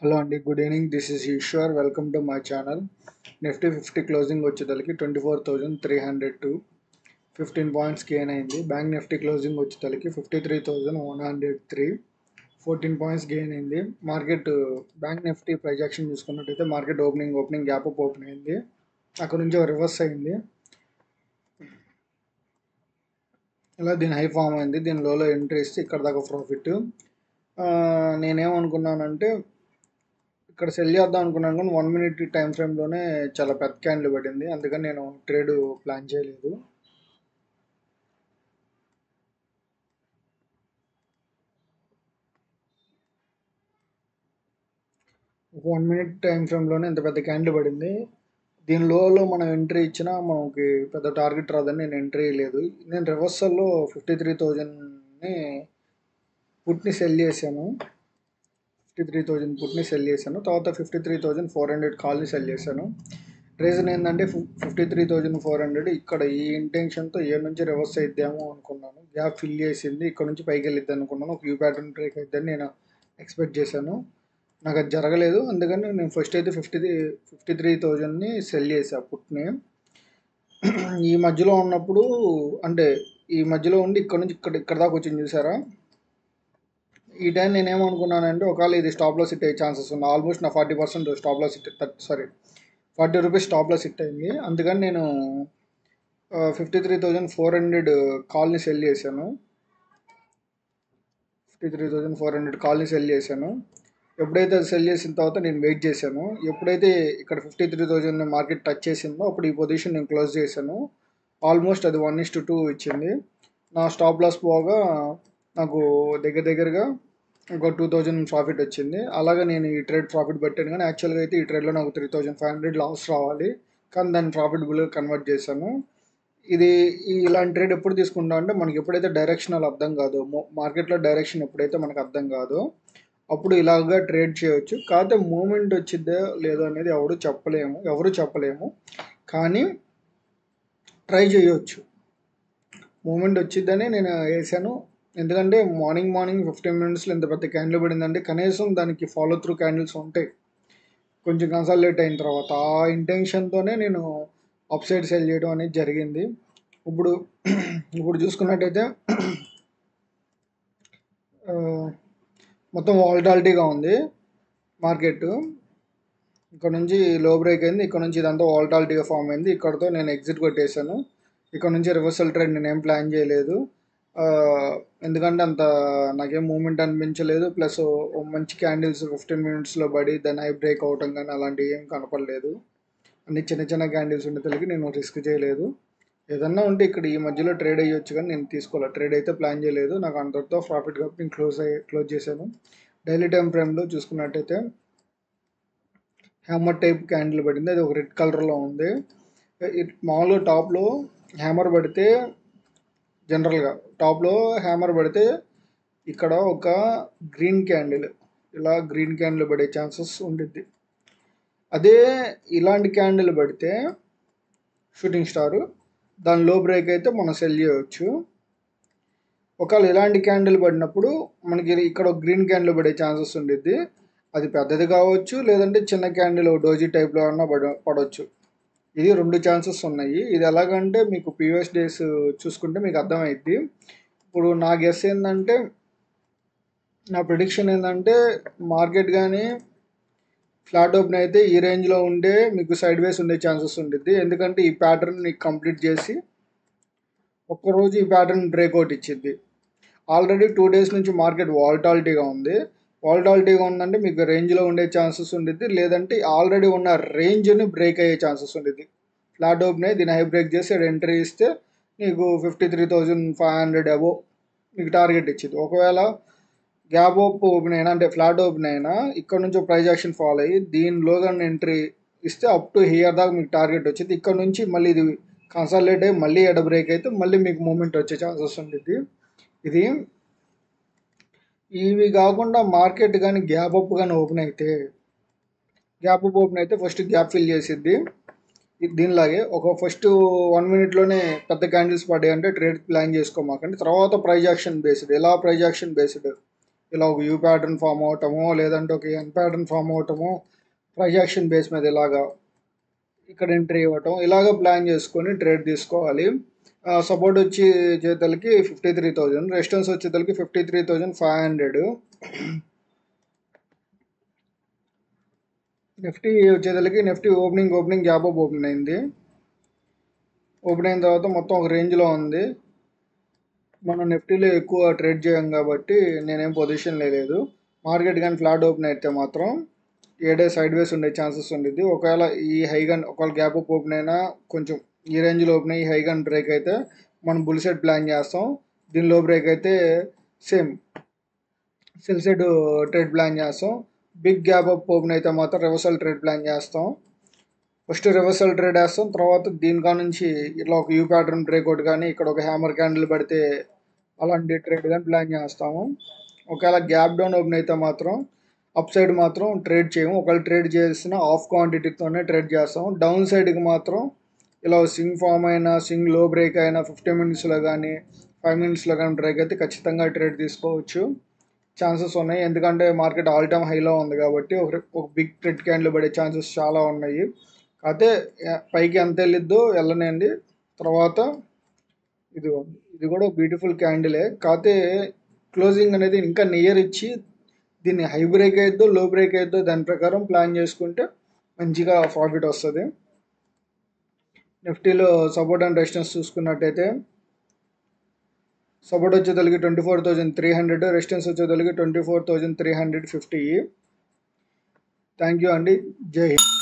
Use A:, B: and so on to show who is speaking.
A: Hello అండి, good evening. This is Eeshwar. Welcome to my channel. Nifty 50 closing వచ్చేసరికి 24,302 15 points gain అయింది. Bank Nifty closing వచ్చేసరికి 53,103 14 points gain అయింది. Market bank Nifty price action చూసుకున్నట్టయితే market opening gap up open అయింది. అక్కడ నుంచి reverse అయింది. ఇలా దీని హై ఫామ్ అయింది. దీని లోలో ఎంట్రీ ఇస్తే ఇక్కడ దాకా ప్రాఫిట్. నేనేమనుకున్నానంటే ఇక్కడ సెల్ చేద్దాం అనుకున్నాను, కానీ 1 మినిట్ టైం ఫ్రేమ్లోనే చాలా పెద్ద క్యాండిల్ పడింది. అందుకని నేను ట్రేడ్ ప్లాన్ చేయలేదు. ఒక 1 మినిట్ టైం ఫ్రేమ్లోనే ఇంత పెద్ద క్యాండిల్ పడింది. దీని లోలో మనం ఎంట్రీ ఇచ్చినా మనకి పెద్ద టార్గెట్ రాదని నేను ఎంట్రీ లేదు. నేను రివర్సల్లో 53,000ని పుట్ని సెల్ చేశాను. 53,000 పుట్ని సెల్ చేశాను. తర్వాత 53,400 కాల్ని సెల్ చేశాను. రీజన్ ఏంటంటే 53,400 ఇక్కడ ఈ ఇంటెన్షన్తో ఏ నుంచి రివర్స్ అయిద్దాము అనుకున్నాను. గ్యాప్ ఫిల్ చేసింది, ఇక్కడ నుంచి పైకి వెళ్ళిద్ది అనుకున్నాను. ఒక యూ ప్యాటర్న్ బ్రేక్ అయిద్దని నేను ఎక్స్పెక్ట్ చేశాను. నాకు అది జరగలేదు. అందుకని నేను ఫస్ట్ అయితే 53,000ని సెల్ చేశాను పుట్ని. ఈ మధ్యలో ఉన్నప్పుడు అంటే ఈ మధ్యలో ఉండి ఇక్కడ నుంచి ఇక్కడ దాకా వచ్చింది చూసారా. ఈ టైం నేనేమనుకున్నానంటే ఒకవేళ ఇది స్టాప్ లాస్ హిట్ అయ్యే ఛాన్సెస్ ఉంది. ఆల్మోస్ట్ నా 40% stop loss hit 40 rupees stop loss hit అయింది. అందుకని నేను 53,400 కాల్ని సెల్ చేశాను. 53,400 కాల్ని సెల్ చేశాను. ఎప్పుడైతే అది సెల్ చేసిన తర్వాత నేను వెయిట్ చేశాను. ఎప్పుడైతే ఇక్కడ 53,000 మార్కెట్ టచ్ చేసిందో అప్పుడు ఈ పొజిషన్ నేను క్లోజ్ చేశాను. ఆల్మోస్ట్ అది 1:2 ఇచ్చింది. నా స్టాప్ లాస్ పోగా నాకు దగ్గరగా ఒక 2,000 ప్రాఫిట్ వచ్చింది. అలాగే నేను ఈ ట్రేడ్ ప్రాఫిట్ పెట్టాను, కానీ యాక్చువల్గా అయితే ఈ ట్రేడ్లో నాకు 3,500 లాస్ రావాలి, కానీ దాన్ని ప్రాఫిటబుల్గా కన్వర్ట్ చేశాను. ఇలాంటి ట్రేడ్ ఎప్పుడు తీసుకుంటాం అంటే మనకి ఎప్పుడైతే డైరెక్షనల్ అర్థం కాదో, మార్కెట్లో డైరెక్షన్ ఎప్పుడైతే మనకు అర్థం కాదో అప్పుడు ఇలాగా ట్రేడ్ చేయవచ్చు. కాకపోతే మూమెంట్ వచ్చిద్దా లేదో అనేది ఎవరు చెప్పలేము, కానీ ట్రై చేయవచ్చు. మూమెంట్ వచ్చిద్దని నేను వేసాను. ఎందుకంటే మార్నింగ్ 15 మినిట్స్లో ఇంత పెద్ద క్యాండిల్ పడిందంటే కనీసం దానికి ఫాలో త్రూ క్యాండిల్స్ ఉంటాయి కొంచెం కన్సల్టేట్ అయిన తర్వాత. ఆ ఇంటెన్షన్తోనే నేను అప్ సైడ్ సెల్ చేయడం అనేది జరిగింది. ఇప్పుడు చూసుకున్నట్టయితే మొత్తం వాలటాలిటీగా ఉంది మార్కెట్. ఇక్కడ నుంచి లో బ్రేక్ అయింది, ఇక్కడ నుంచి ఇదంతా వాలటాలిటీగా ఫామ్ అయింది. ఇక్కడతో నేను ఎగ్జిట్ కొట్టేశాను. ఇక్కడ నుంచి రివర్సల్ ట్రెండ్ నేనేం ప్లాన్ చేయలేదు, ఎందుకంటే అంత నాకేం మూమెంట్ అనిపించలేదు. ప్లస్ మంచి క్యాండిల్స్ 15 మినిట్స్లో పడి దాన్ని హై బ్రేక్ అవటం కానీ అలాంటివి ఏం కనపడలేదు. అన్ని చిన్న క్యాండిల్స్ ఉండేసరికి నేను రిస్క్ చేయలేదు. ఏదన్నా ఉంటే ఇక్కడ ఈ మధ్యలో ట్రేడ్ అయ్యొచ్చు, కానీ నేను తీసుకోవాలి. ట్రేడ్ అయితే ప్లాన్ చేయలేదు. నాకు అంతటితో ప్రాఫిట్ కాబట్టి నేను క్లోజ్ చేశాను. డైలీ టైం ఫ్రేమ్లో చూసుకున్నట్టయితే హ్యామర్ టైప్ క్యాండిల్ పడింది. అది ఒక రెడ్ కలర్లో ఉంది. మామూలుగా టాప్లో హ్యామర్ పడితే జనరల్గా టాప్లో హ్యామర్ పడితే ఇక్కడ ఒక గ్రీన్ క్యాండిల్ పడే ఛాన్సెస్ ఉంటుంది. అదే ఇలాంటి క్యాండిల్ పడితే షూటింగ్ స్టార్, దాని లో బ్రేక్ అయితే మనం సెల్ చేయవచ్చు. ఒకవేళ ఇలాంటి క్యాండిల్ పడినప్పుడు మనకి ఇక్కడ ఒక గ్రీన్ క్యాండిల్ పడే ఛాన్సెస్ ఉంటుంది. అది పెద్దది కావచ్చు, లేదంటే చిన్న క్యాండిల్ డోజీ టైప్లో అన్నా పడవచ్చు. ఇది 2 ఛాన్సెస్ ఉన్నాయి. ఇది ఎలాగంటే మీకు ప్రీవియస్ డేస్ చూసుకుంటే మీకు అర్థమైద్ది. ఇప్పుడు నా గెస్ ఏంటంటే, నా ప్రిడిక్షన్ ఏంటంటే మార్కెట్ కానీ ఫ్లాట్ ఓపెన్ అయితే ఈ రేంజ్లో ఉండే మీకు సైడ్ వేస్ ఉండే ఛాన్సెస్ ఉంటుంది. ఎందుకంటే ఈ ప్యాటర్న్ కంప్లీట్ చేసి ఒక్కరోజు ఈ ప్యాటర్న్ బ్రేక్అవుట్ ఇచ్చింది. ఆల్రెడీ 2 డేస్ నుంచి మార్కెట్ వాలటాలిటీగా ఉందంటే మీకు రేంజ్లో ఉండే ఛాన్సెస్ ఉంటుంది, లేదంటే ఆల్రెడీ ఉన్న రేంజ్ని బ్రేక్ అయ్యే ఛాన్సెస్ ఉంటుంది. ఫ్లాట్ ఓపెన్ అయ్యి దీన్ని హై బ్రేక్ చేసి ఎంట్రీ ఇస్తే నీకు 53,500 అబోవ్ మీకు టార్గెట్ ఇచ్చింది. ఒకవేళ గ్యాప్ ఓపెన్ అయినా అంటే ఫ్లాట్ ఓపెన్ అయినా ఇక్కడ నుంచి ప్రైస్ యాక్షన్ ఫాలో అయ్యి దీనిలోగా ఎంట్రీ ఇస్తే అప్ టు హియర్ దాకా మీకు టార్గెట్ వచ్చింది. ఇక్కడ నుంచి మళ్ళీ ఇది కన్సల్టేట్ అయ్యి మళ్ళీ ఎడ బ్రేక్ అయితే మళ్ళీ మీకు మూమెంట్ వచ్చే ఛాన్సెస్ ఉంటుంది. ఇవి కాకుండా మార్కెట్ కానీ గ్యాప్ అప్ కానీ ఓపెన్ అయితే ఫస్ట్ గ్యాప్ ఫిల్ చేసిద్ది. దీనిలాగే ఒక ఫస్ట్ 1 మినిట్లోనే పెద్ద క్యాండిల్స్ పడ్డాయి అంటే ట్రేడ్ ప్లాన్ చేసుకోమాకండి. తర్వాత ప్రైజ్ యాక్షన్ బేస్డ్. ఎలా ప్రైజ్ యాక్షన్ బేస్డ్ ఇలా ఒక యూ ప్యాటర్న్ ఫామ్ అవటము, లేదంటే ఒక ఎన్ ప్యాటర్న్ ఫామ్ అవటము, ప్రొజెక్షన్ బేస్ మీద ఇలాగా ఇక్కడ ఎంట్రీ ఇవ్వటం, ఇలాగ ప్లాన్ చేసుకొని ట్రేడ్ తీసుకోవాలి. సపోర్ట్ వచ్చి చేతలకి 53,000, రెసిస్టెన్స్ వచ్చేతలకి 53,500. నిఫ్టీ వచ్చేతలకి Nifty opening gap up open అయింది. ఓపెన్ అయిన తర్వాత మొత్తం ఒక రేంజ్లో ఉంది. మనం నిఫ్టీలో ఎక్కువ ట్రేడ్ చేయం కాబట్టి నేనేం పొజిషన్ లేదు. మార్కెట్ కానీ ఫ్లాట్ ఓపెన్ అయితే మాత్రం ఏడే సైడ్ వేస్ ఉండే ఛాన్సెస్ ఉండేది. ఒకవేళ ఈ హైగన్ ఒకవేళ గ్యాప్ అప్ ఓపెన్ అయినా కొంచెం ఈ రేంజ్లో ఓపెన్ అయ్యి హైగన్ బ్రేక్ అయితే మనం బుల్ సెట్ ప్లాన్ చేస్తాం. దీనిలో బ్రేక్ అయితే same cell side trade plan చేస్తాం. బిగ్ గ్యాప్ అప్ ఓపెన్ అయితే మాత్రం రివర్సల్ ట్రేడ్ ప్లాన్ చేస్తాం. ఫస్ట్ రివర్సల్ ట్రేడ్ వేస్తాం, తర్వాత దీనికా నుంచి ఇట్లా ఒక యూ ప్యాటర్న్ బ్రేక్అవుట్ కానీ ఇక్కడ ఒక హ్యామర్ క్యాండిల్ పడితే అలాంటి ట్రేడ్ కానీ ప్లాన్ చేస్తాము. ఒకవేళ గ్యాప్ డౌన్ ఓపెన్ అయితే మాత్రం అప్ సైడ్ మాత్రం ట్రేడ్ చేయము. ఒకవేళ ట్రేడ్ చేసిన ఆఫ్ క్వాంటిటీతోనే ట్రేడ్ చేస్తాం. డౌన్ సైడ్కి మాత్రం ఇలా సింగ్ ఫామ్ అయినా సింగ్ లో బ్రేక్ అయినా 15 minutesలో కానీ 5 minutesలో కానీ బ్రేక్ అయితే ఖచ్చితంగా ట్రేడ్ తీసుకోవచ్చు. ఛాన్సెస్ ఉన్నాయి, ఎందుకంటే మార్కెట్ ఆల్ టైమ్ హైలో ఉంది కాబట్టి ఒక బిగ్ ట్రెడ్ క్యాండిల్ పడే ఛాన్సెస్ చాలా ఉన్నాయి. అయితే పైకి ఎంత వెళ్ళిద్దో వెళ్ళనండి. తర్వాత ఇది కూడా బ్యూటిఫుల్ క్యాండిలే, కాకపోతే క్లోజింగ్ అనేది ఇంకా నియర్ ఇచ్చి దీన్ని హై బ్రేక్ అయిద్దో లో బ్రేక్ అయిద్దో దాని ప్రకారం ప్లాన్ చేసుకుంటే మంచిగా ప్రాఫిట్ వస్తుంది. నిఫ్టీలో సపోర్ట్ అండ్ రెసిస్టెన్స్ చూసుకున్నట్టయితే సపోర్ట్ వచ్చేతలకి 24,300, రెసిస్టెన్స్ వచ్చేతలకి 24,350. థ్యాంక్ యూ అండి. జై హింద్.